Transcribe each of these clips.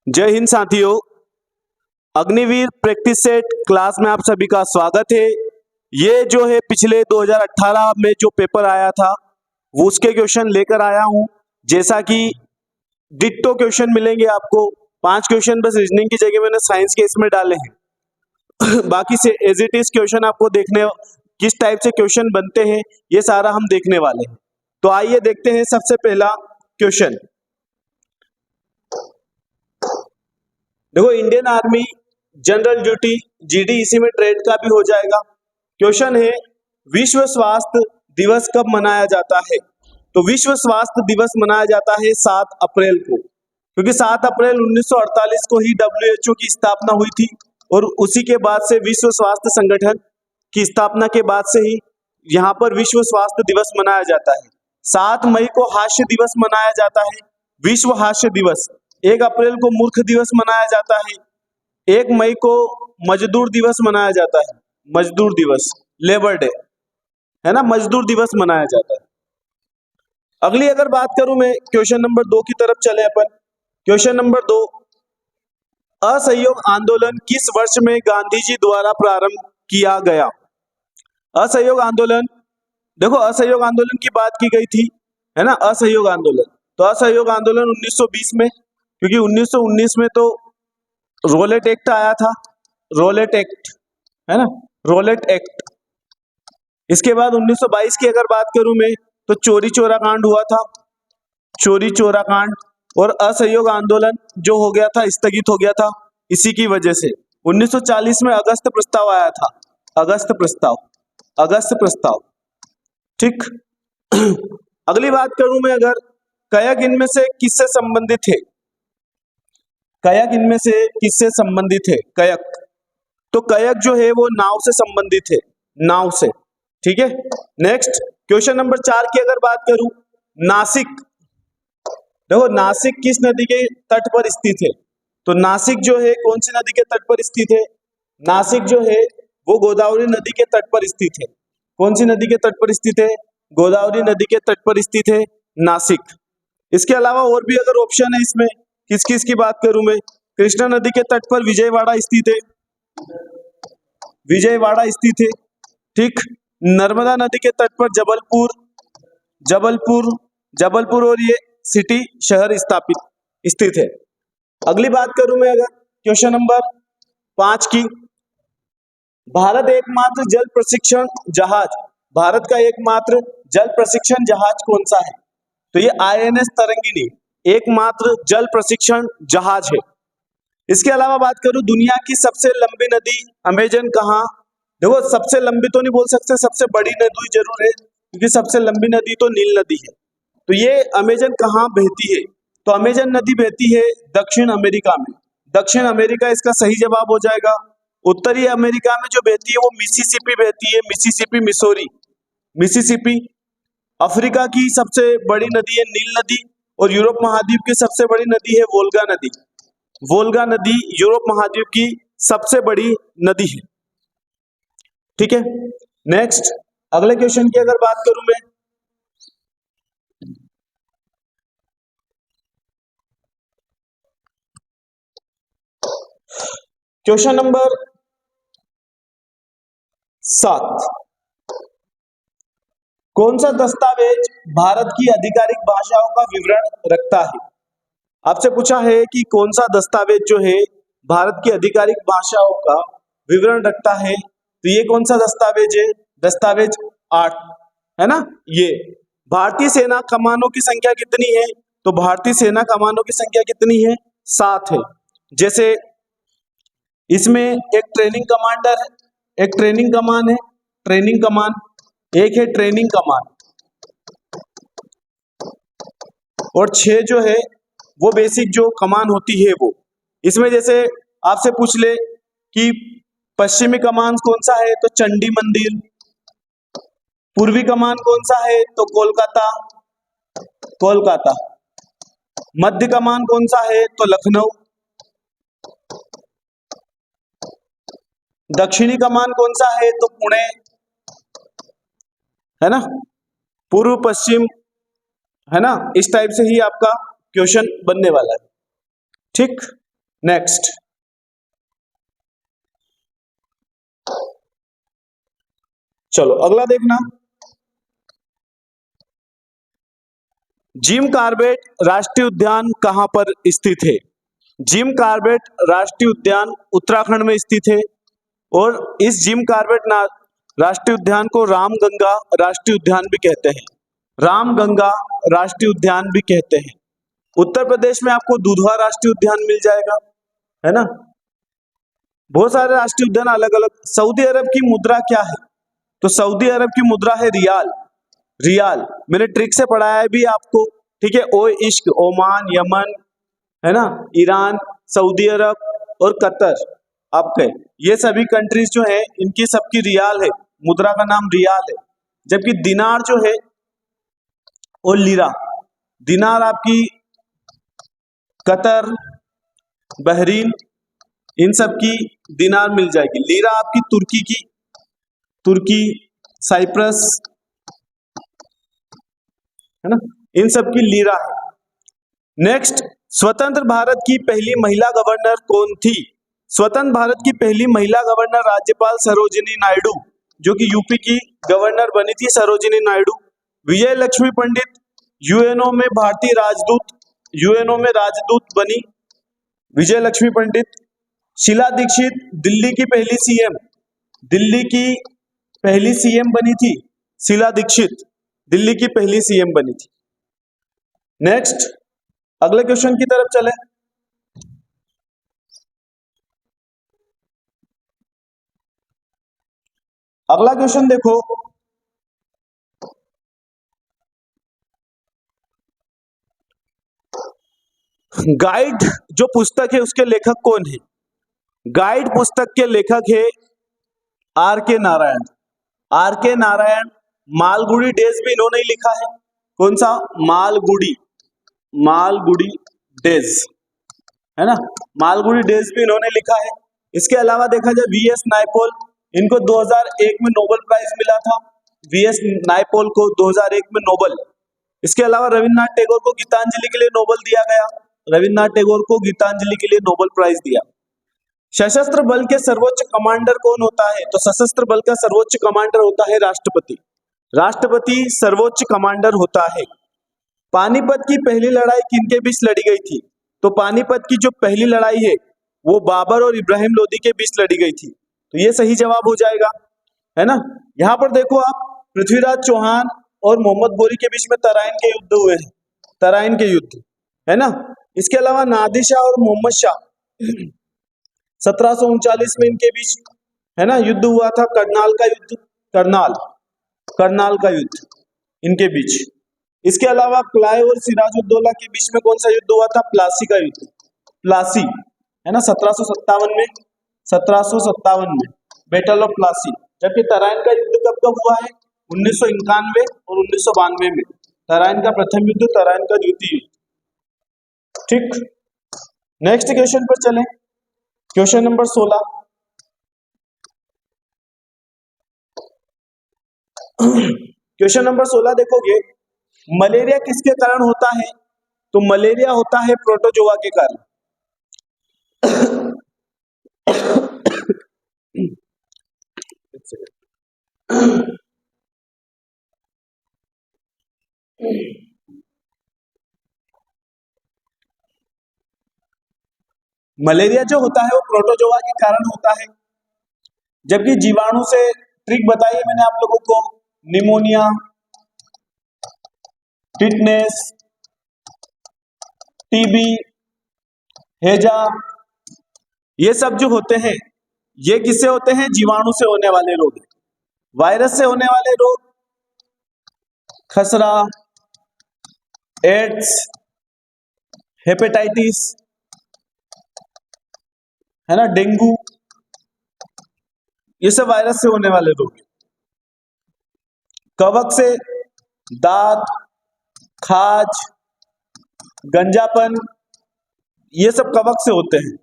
जय हिंद साथियों, Agniveer practice set class में आप सभी का स्वागत है। ये जो है पिछले 2018 में जो पेपर आया था वो उसके क्वेश्चन लेकर आया हूं। जैसा कि डिट्टो क्वेश्चन मिलेंगे आपको, 5 क्वेश्चन बस रीजनिंग की जगह मैंने साइंस के इसमें डाले हैं। बाकी से एज इट इज क्वेश्चन आपको देखने किस टाइप से क्वेश्चन बनते हैं ये सारा हम देखने वाले हैं। तो आइए देखते हैं सबसे पहला क्वेश्चन। देखो, Indian army general duty GD इसी में ट्रेड का भी हो जाएगा। क्वेश्चन है, विश्व स्वास्थ्य दिवस कब मनाया जाता है? तो विश्व स्वास्थ्य दिवस मनाया जाता है 7 अप्रैल को, क्योंकि 7 अप्रैल 1948 को ही WHO की स्थापना हुई थी और उसी के बाद से विश्व स्वास्थ्य संगठन की स्थापना के बाद से ही यहाँ पर विश्व स्वास्थ्य दिवस मनाया जाता है। 7 मई को हास्य दिवस मनाया जाता है, विश्व हास्य दिवस। 1 अप्रैल को मूर्ख दिवस मनाया जाता है। 1 मई को मजदूर दिवस मनाया जाता है, मजदूर दिवस, लेबर डे, है ना, मजदूर दिवस मनाया जाता है। अगली अगर बात करूं मैं, क्वेश्चन नंबर 2 की तरफ चले अपन। क्वेश्चन नंबर 2, असहयोग आंदोलन किस वर्ष में गांधी जी द्वारा प्रारंभ किया गया? असहयोग आंदोलन, देखो असहयोग आंदोलन की बात की गई थी, है ना, असहयोग आंदोलन। तो असहयोग आंदोलन 1920 में, क्योंकि 1919 में तो रोलेट एक्ट आया था, रोलेट एक्ट, है ना, रोलेट एक्ट। इसके बाद 1922 की अगर बात करूं मैं तो चोरी चोरा कांड हुआ था, चोरी चोरा कांड, और असहयोग आंदोलन जो हो गया था, स्थगित हो गया था इसी की वजह से। 1940 में अगस्त प्रस्ताव आया था, अगस्त प्रस्ताव, अगस्त प्रस्ताव, ठीक। अगली बात करूं मैं अगर, कयक इनमें से किससे संबंधित है? कयक इनमें से किससे संबंधित है? कयक, तो कयक जो है वो नाव से संबंधित है, नाव से, ठीक है। नेक्स्ट क्वेश्चन नंबर 4 की अगर बात करूं, नासिक, देखो नासिक किस नदी के तट पर स्थित है? तो नासिक जो है कौन सी नदी के तट पर स्थित है? नासिक जो है वो गोदावरी नदी के तट पर स्थित है। कौन सी नदी के तट पर स्थित है? गोदावरी नदी के तट पर स्थित है नासिक। इसके अलावा और भी अगर ऑप्शन है इसमें, किस किस की बात करूं मैं, कृष्णा नदी के तट पर विजयवाड़ा स्थित है, विजयवाड़ा स्थित है, ठीक। नर्मदा नदी के तट पर जबलपुर, जबलपुर, जबलपुर और ये सिटी शहर स्थापित स्थित है। अगली बात करूं मैं अगर क्वेश्चन नंबर 5 की, भारत एकमात्र जल प्रशिक्षण जहाज, भारत का एकमात्र जल प्रशिक्षण जहाज कौन सा है? तो ये INS तरंगिणी एकमात्र जल प्रशिक्षण जहाज है। इसके अलावा बात करूं, दुनिया की सबसे लंबी नदी अमेजन कहाँ? देखो सबसे लंबी तो नहीं बोल सकते, सबसे बड़ी नदी जरूर है, क्योंकि सबसे लंबी नदी तो नील नदी है। तो ये अमेजन कहाँ बहती है? तो अमेजन नदी बहती है दक्षिण अमेरिका में, दक्षिण अमेरिका इसका सही जवाब हो जाएगा। उत्तरी अमेरिका में जो बहती है वो मिसिसिपी बहती है, मिसिसिपी, मिसौरी, मिसिसिपी। अफ्रीका की सबसे बड़ी नदी है नील नदी, और यूरोप महाद्वीप की सबसे बड़ी नदी है वोल्गा नदी, वोल्गा नदी यूरोप महाद्वीप की सबसे बड़ी नदी है, ठीक है। नेक्स्ट अगले क्वेश्चन की अगर बात करूं मैं, क्वेश्चन नंबर 7, कौन सा दस्तावेज भारत की आधिकारिक भाषाओं का विवरण रखता है? आपसे पूछा है कि कौन सा दस्तावेज जो है भारत की आधिकारिक भाषाओं का विवरण रखता है। तो ये कौन सा दस्तावेज है? दस्तावेज 8, है ना। ये भारतीय सेना कमानों की संख्या कितनी है? तो भारतीय सेना कमानों की संख्या कितनी है? 7 है। जैसे इसमें एक ट्रेनिंग कमांडर है, एक ट्रेनिंग कमान है, ट्रेनिंग कमान, एक है ट्रेनिंग कमान, और 6 जो है वो बेसिक जो कमान होती है वो। इसमें जैसे आपसे पूछ ले कि पश्चिमी कमान कौन सा है? तो चंडी मंदिर। पूर्वी कमान कौन सा है? तो कोलकाता, कोलकाता। मध्य कमान कौन सा है? तो लखनऊ। दक्षिणी कमान कौन सा है? तो पुणे, है ना। पूर्व पश्चिम, है ना, इस टाइप से ही आपका क्वेश्चन बनने वाला है, ठीक। नेक्स्ट, चलो अगला देखना, जिम कॉर्बेट राष्ट्रीय उद्यान कहां पर स्थित है? जिम कॉर्बेट राष्ट्रीय उद्यान उत्तराखंड में स्थित है और इस जिम कॉर्बेट राष्ट्रीय उद्यान को रामगंगा राष्ट्रीय उद्यान भी कहते हैं। रामगंगा राष्ट्रीय उद्यान भी कहते हैं। उत्तर प्रदेश में आपको दुधवा राष्ट्रीय उद्यान मिल जाएगा, है ना। बहुत सारे राष्ट्रीय उद्यान अलग अलग। सऊदी अरब की मुद्रा क्या है? तो सऊदी अरब की मुद्रा है रियाल। रियाल मैंने ट्रिक से पढ़ाया है भी आपको, ठीक है। ओ इश्क, ओमान, यमन, है ना, ईरान, सऊदी अरब और कतर, आपके ये सभी कंट्रीज जो है इनकी सबकी रियाल है, मुद्रा का नाम रियाल है। जबकि दिनार जो है और लीरा, दिनार आपकी कतर, बहरीन, इन सब की दिनार मिल जाएगी। लीरा आपकी तुर्की की, तुर्की, साइप्रस, है ना, इन सब की लीरा है। नेक्स्ट, स्वतंत्र भारत की पहली महिला गवर्नर कौन थी? स्वतंत्र भारत की पहली महिला गवर्नर राज्यपाल सरोजिनी नायडू, जो कि यूपी की गवर्नर बनी थी सरोजिनी नायडू। विजय लक्ष्मी पंडित यूएनओ में भारतीय राजदूत, यूएनओ में राजदूत बनी विजय लक्ष्मी पंडित। शीला दीक्षित दिल्ली की पहली सीएम, दिल्ली की पहली सीएम बनी थी शीला दीक्षित, दिल्ली की पहली सीएम बनी थी। नेक्स्ट, अगले क्वेश्चन की तरफ चले। अगला क्वेश्चन देखो, गाइड जो पुस्तक है उसके लेखक कौन है? गाइड पुस्तक के लेखक है आर के नारायण। आर के नारायण, मालगुडी डेज भी इन्होंने ही लिखा है। कौन सा? मालगुडी, मालगुडी डेज, है ना, मालगुडी डेज भी इन्होंने लिखा है। इसके अलावा देखा जाए वीएस नायपॉल, इनको 2001 में नोबेल प्राइज मिला था, वीएस नायपॉल को 2001 में नोबेल। इसके अलावा रविन्द्रनाथ टैगोर को गीतांजलि के लिए नोबेल दिया गया, रविन्द्रनाथ टैगोर को गीतांजलि के लिए नोबेल प्राइज दिया। सशस्त्र बल के सर्वोच्च कमांडर कौन होता है? तो सशस्त्र बल का सर्वोच्च कमांडर होता है राष्ट्रपति। राष्ट्रपति सर्वोच्च कमांडर होता है। पानीपत की पहली लड़ाई किनके बीच लड़ी गई थी? तो पानीपत की जो पहली लड़ाई है वो बाबर और इब्राहिम लोदी के बीच लड़ी गई थी। तो ये सही जवाब हो जाएगा, है ना। यहाँ पर देखो आप, पृथ्वीराज चौहान और मोहम्मद गोरी के बीच में तराइन के युद्ध हुए हैं, तराइन के युद्ध, है ना। इसके अलावा नादिर शाह और मोहम्मद शाह 1739 में इनके बीच, है ना, युद्ध हुआ था, करनाल का युद्ध, करनाल का युद्ध इनके बीच। इसके अलावा क्लाइव और सिराजुद्दौला के बीच में कौन सा युद्ध हुआ था? प्लासी का युद्ध, प्लासी, है ना, 1757 में, 1757 में बैटल ऑफ प्लासी। जबकि तराइन का युद्ध कब कब हुआ है? 1991 और 1992 में तराइन का प्रथम युद्ध, तराइन का द्वितीय युद्ध। ठीक, नेक्स्ट क्वेश्चन पर चलें। क्वेश्चन नंबर 16, क्वेश्चन नंबर 16 देखोगे, मलेरिया किसके कारण होता है? तो मलेरिया होता है प्रोटोजोआ के कारण। मलेरिया जो होता है वो प्रोटोजोआ के कारण होता है। जबकि जीवाणु से, ट्रिक बताई है मैंने आप लोगों को, निमोनिया, टिटनेस, टीबी, हैजा, ये सब जो होते हैं ये किससे होते हैं? जीवाणु से होने वाले रोग। वायरस से होने वाले रोग, खसरा, एड्स, हेपेटाइटिस, है ना, डेंगू, ये सब वायरस से होने वाले रोग। कवक से दांत, खाज, गंजापन, ये सब कवक से होते हैं।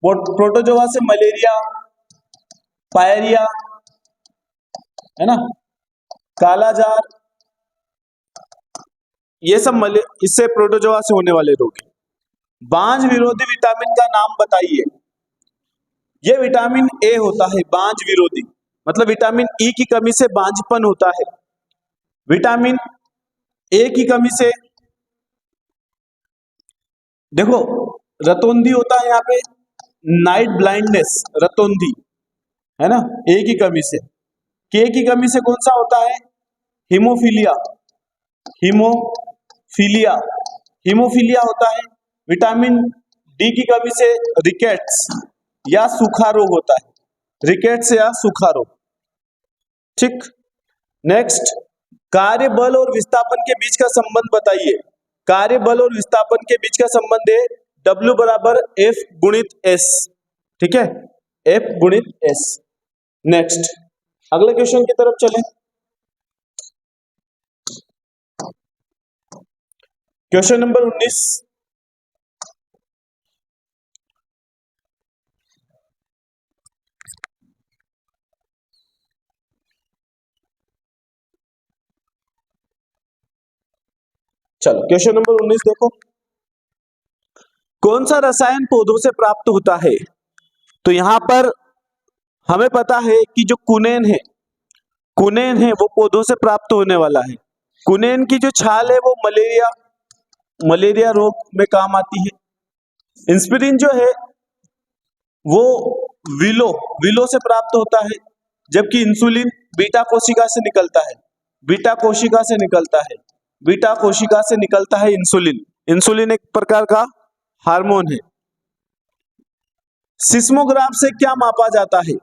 प्रोटोजोआ से मलेरिया, पायरिया, है ना, कालाजार, ये सब इससे प्रोटोजोआ से होने वाले रोग हैं। बांझ विरोधी विटामिन का नाम बताइए। ये विटामिन ए होता है बांझ विरोधी, मतलब विटामिन ई की कमी से बांझपन होता है। विटामिन ए की कमी से देखो रतौंधी होता है यहाँ पे, नाइट ब्लाइंडनेस रतौंधी, है ना, ए की कमी से। के की कमी से कौन सा होता है? हीमोफीलिया, हीमोफीलिया, हीमोफीलिया होता है। विटामिन डी की कमी से रिकेट्स या सूखा रोग होता है, रिकेट्स या सूखा रोग। ठीक, नेक्स्ट, कार्य बल और विस्थापन के बीच का संबंध बताइए। कार्य बल और विस्थापन के बीच का संबंध है W बराबर F गुणित S, ठीक है, F गुणित S। नेक्स्ट, अगले क्वेश्चन की तरफ चलें। क्वेश्चन नंबर 19, चलो क्वेश्चन नंबर 19 देखो, कौन सा रसायन पौधों से प्राप्त होता है? तो यहां पर हमें पता है कि जो कुनेन है, कुनेन है वो पौधों से प्राप्त होने वाला है। कुनेन की जो छाल है वो मलेरिया रोग में काम आती है। इंस्पिरिन जो है वो विलो से प्राप्त होता है, जबकि इंसुलिन बीटा कोशिका से निकलता है, बीटा कोशिका से निकलता है, बीटा कोशिका से निकलता है इंसुलिन। इंसुलिन एक प्रकार का हार्मोन है। सिस्मोग्राफ से क्या मापा जाता है?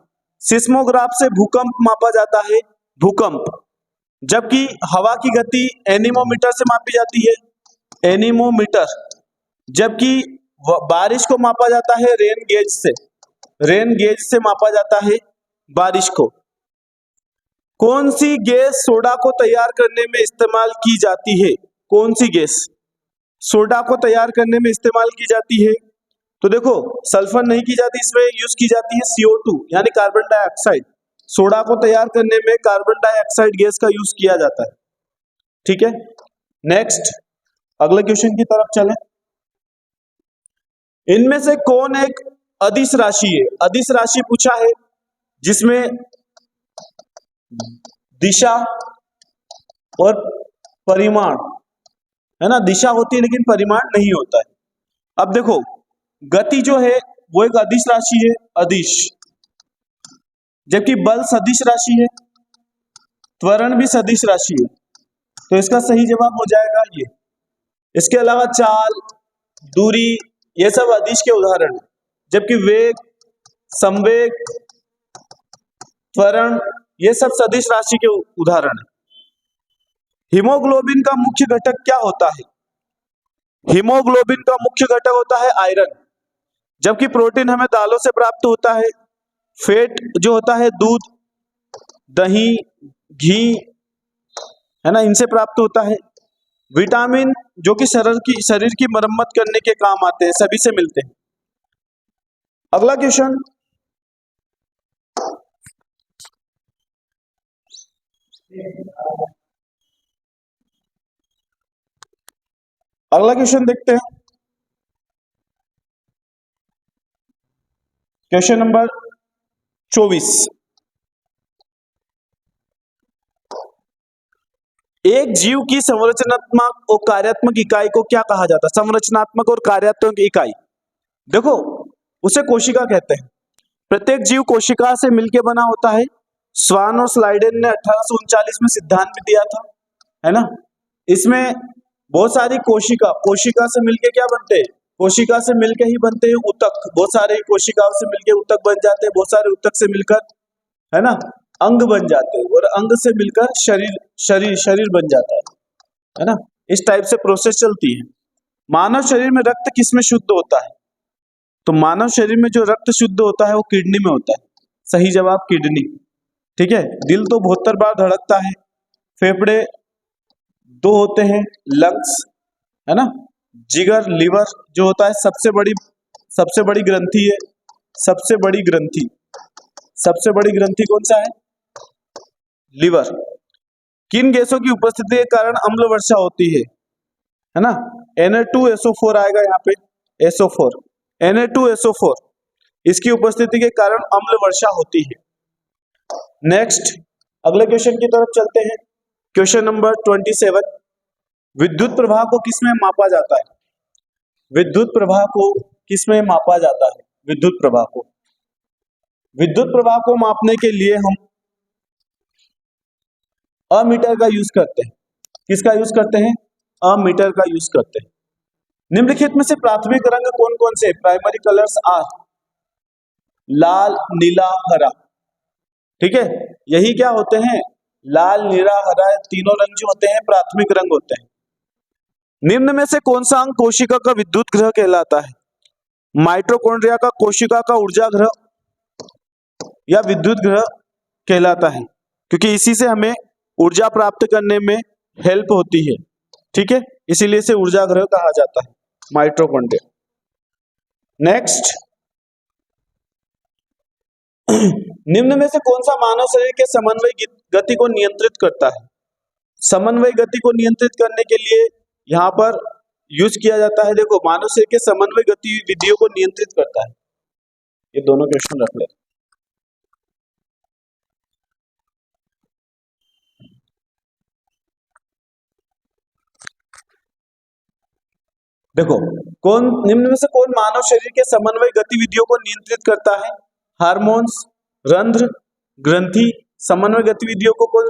सिस्मोग्राफ से भूकंप मापा जाता है, भूकंप। जबकि हवा की गति एनीमोमीटर से मापी जाती है, एनीमोमीटर। जबकि बारिश को मापा जाता है रेन गेज से, रेन गेज से मापा जाता है बारिश को। कौन सी गैस सोडा को तैयार करने में इस्तेमाल की जाती है? कौन सी गैस सोडा को तैयार करने में इस्तेमाल की जाती है? तो देखो सल्फर नहीं की जाती, इसमें यूज की जाती है CO2 यानी कार्बन डाइऑक्साइड। सोडा को तैयार करने में कार्बन डाइऑक्साइड गैस का यूज किया जाता है, ठीक है। नेक्स्ट, अगले क्वेश्चन की तरफ चलें। इनमें से कौन एक अदिश राशि है? अदिश राशि पूछा है जिसमें दिशा और परिमाण, है ना, दिशा होती है लेकिन परिमाण नहीं होता है। अब देखो गति जो है वो एक अदिश राशि है, अदिश, जबकि बल सदिश राशि है, त्वरण भी सदिश राशि है। तो इसका सही जवाब हो जाएगा ये। इसके अलावा चाल, दूरी, ये सब अदिश के उदाहरण हैं, जबकि वेग, संवेग, त्वरण, ये सब सदिश राशि के उदाहरण हैं। हीमोग्लोबिन का मुख्य घटक क्या होता है? हीमोग्लोबिन का मुख्य घटक होता है आयरन, जबकि प्रोटीन हमें दालों से प्राप्त होता है। फैट जो होता है दूध, दही, घी, है ना, इनसे प्राप्त होता है। विटामिन जो कि शरीर की मरम्मत करने के काम आते हैं, सभी से मिलते हैं। अगला क्वेश्चन, अगला क्वेश्चन देखते हैं। क्वेश्चन नंबर 24, एक जीव की संरचनात्मक और कार्यात्मक इकाई को क्या कहा जाता है? संरचनात्मक और कार्यात्मक इकाई, देखो उसे कोशिका कहते हैं। प्रत्येक जीव कोशिका से मिलकर बना होता है। स्वान और स्लाइडेन ने 1839 में सिद्धांत भी दिया था, है ना। इसमें बहुत सारी कोशिका से मिलके क्या बनते हैं? कोशिका से मिलके ही बनते हैं ऊतक। बहुत सारे कोशिकाओं से मिलके ऊतक बन जाते हैं, बहुत सारे ऊतक से मिलकर, है ना, अंग बन जाते हैं, और अंग से मिलकर शरीर बन जाता है ना। इस टाइप से प्रोसेस चलती है। मानव शरीर में रक्त किसमें शुद्ध होता है? तो मानव शरीर में जो रक्त शुद्ध होता है वो किडनी में होता है। सही जवाब किडनी, ठीक है। दिल तो 72 बार धड़कता है। फेफड़े 2 होते हैं, लंग्स, है ना। जिगर, लिवर जो होता है सबसे बड़ी ग्रंथि है। सबसे बड़ी ग्रंथि कौन सा है? लिवर। किन गैसों की उपस्थिति के कारण अम्ल वर्षा होती है ना? Na2SO4 आएगा यहाँ पे, SO4, Na2SO4, इसकी उपस्थिति के कारण अम्ल वर्षा होती है। नेक्स्ट अगले क्वेश्चन की तरफ चलते हैं। क्वेश्चन नंबर 27, विद्युत प्रवाह को किसमें मापा जाता है? विद्युत प्रवाह को किसमें मापा जाता है? विद्युत प्रवाह को मापने के लिए हम अमीटर का यूज करते हैं। किसका यूज करते हैं? अमीटर का यूज करते हैं। निम्नलिखित में से प्राथमिक रंग कौन कौन से? प्राइमरी कलर्स आर लाल, नीला, हरा। ठीक है, यही क्या होते हैं? लाल, नीला, हरा, तीनों रंग जो होते हैं प्राथमिक रंग होते हैं। निम्न में से कौन सा अंग कोशिका का विद्युत ग्रह कहलाता है? माइटोकॉन्ड्रिया का कोशिका का ऊर्जा ग्रह या विद्युत ग्रह कहलाता है, क्योंकि इसी से हमें ऊर्जा प्राप्त करने में हेल्प होती है। ठीक है, इसीलिए इसे ऊर्जा ग्रह कहा जाता है, माइटोकॉन्ड्रिया। नेक्स्ट, निम्न में से कौन सा मानव शरीर के समन्वय गति को नियंत्रित करता है? समन्वय गति को नियंत्रित करने के लिए यहां पर यूज किया जाता है। देखो, मानव शरीर के समन्वय गतिविधियों को नियंत्रित करता है। ये दोनों क्वेश्चन रख ले। देखो, निम्न में से कौन मानव शरीर के समन्वय गतिविधियों को नियंत्रित करता है? हार्मोन्स, रंध्र, ग्रंथि। समन्वय गतिविधियों को कौन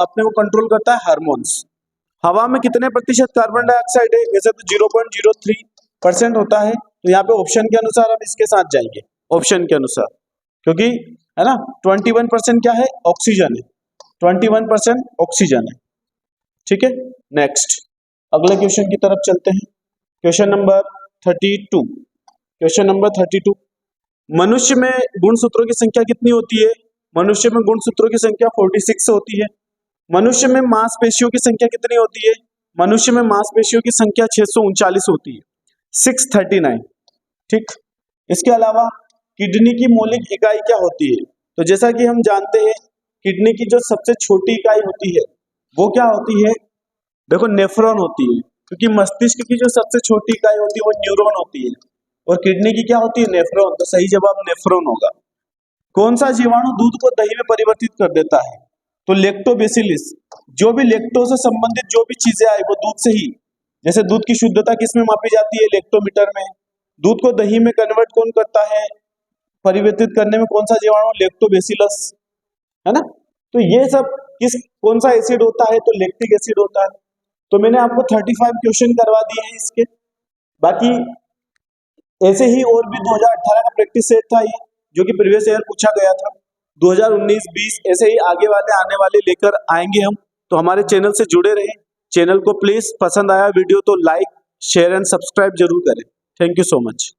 अपने को कंट्रोल करता है? हार्मोन्स। हवा में कितने प्रतिशत कार्बन डाइऑक्साइड है? वैसे तो 0.03% होता है, तो यहाँ पे ऑप्शन के अनुसार हम इसके साथ जाएंगे, ऑप्शन के अनुसार, क्योंकि है ना 21% क्या है? ऑक्सीजन है, 21% ऑक्सीजन है। ठीक है, नेक्स्ट अगले क्वेश्चन की तरफ चलते हैं। Question number 32। क्वेश्चन नंबर 32, मनुष्य में गुणसूत्रों की संख्या कितनी होती है? मनुष्य में गुणसूत्रों की संख्या 46 होती है। मनुष्य में मांसपेशियों की संख्या कितनी होती है? मनुष्य में मांसपेशियों की संख्या 639 होती है, 639। ठीक, इसके अलावा किडनी की मौलिक इकाई क्या होती है? तो जैसा कि हम जानते हैं, किडनी की जो सबसे छोटी इकाई होती है वो क्या होती है? देखो, नेफ्रॉन होती है, क्योंकि मस्तिष्क की जो सबसे छोटी इकाई होती है वो न्यूरॉन होती है, और किडनी की क्या होती है? नेफ्रॉन। तो सही जवाब नेफ्रॉन होगा। कौन सा जीवाणु दूध को दही में परिवर्तित कर देता है? तो लैक्टोबैसिलस। जो भी लैक्टो से संबंधित जो भी चीजें आई वो दूध से ही, जैसे दूध की शुद्धता किस में मापी जाती है? लैक्टोमीटर में। दूध को दही में कन्वर्ट कौन करता है? परिवर्तित करने में कौन सा जीवाणु? लैक्टोबैसिलस, है ना। तो ये सब कौन सा एसिड होता है? तो लैक्टिक एसिड होता है। तो मैंने आपको 35 क्वेश्चन करवा दिए हैं इसके। बाकी ऐसे ही और भी 2018 का प्रैक्टिस सेट था ये, जो कि प्रीवियस ईयर पूछा गया था। 2019-20 ऐसे ही आगे आने वाले लेकर आएंगे हम। तो हमारे चैनल से जुड़े रहें। चैनल को प्लीज, पसंद आया वीडियो तो लाइक, शेयर एंड सब्सक्राइब जरूर करें। Thank you so much.